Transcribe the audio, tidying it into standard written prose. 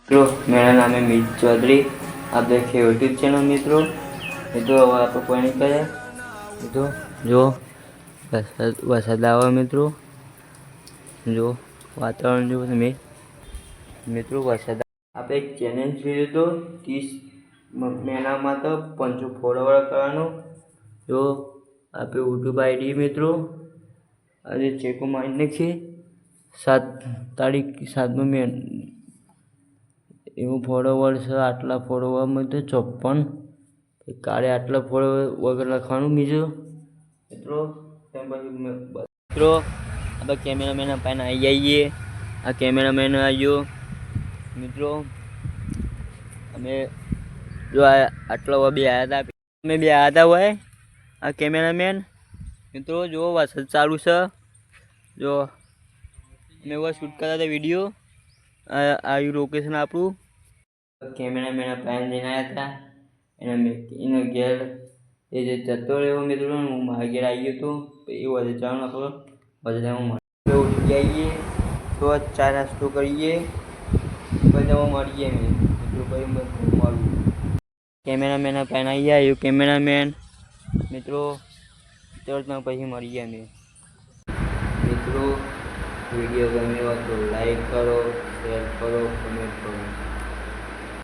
मित्रों मेरा नाम है मीत चौधरी। आप देखिए यूट्यूब चैनल मित्रों। अब आप कोई नहीं करे मित्रों जो वरसाद आवे मित्रों, जो वातावरण जो તમે મિત્રો વરસાદ આપણે એક ચેલેન્જ કર્યો તો 30 મહિનામાં તો 5 ફોલોવર કરવાનો। જો આપણે યુટ્યુબ આઈડી મિત્રો આજે ચેકો મારી નાખીએ 7 તારીખ 7મો મહિનો એવું ફોલોવર છે। આટલા ફોલોવરમાં તો 54 કાલે આટલા ફોલોવર વગર લખવાનું બીજું મિત્રો મિત્રો આપણે કેમેરામેન પાસે આવી જઈએ। આ કેમેરામેન આવ્યો મિત્રો। અમે જો આટલા બે આવ્યા હતા, અમે બે આવ્યા હતા હોય આ કેમેરામેન મિત્રો। જો વરસાદ ચાલુ છે, જો અમે वो शूट करता था वीडियो। आयु लोकेशन આપણું કેમેરામેન પાસે જઈને આવ્યા હતા એના ઘેર એ જે જતો રહ્યો મિત્રો। હું મારા ઘેર આવી ગયો હતો એ વધે ચાલો આપણો વધે હું ઉઠી આવીએ તો ચા નાસ્તો કરીએ બધા મળીએ મિત્રો। ભાઈ મળું કેમેરામેન પાસે આવી આવ્યું કેમેરામેન મિત્રો ચર્ચમાં પછી મળીએ અમે મિત્રો। वीडियो गम्यो तो लाइक करो, शेयर करो, कमेंट करो।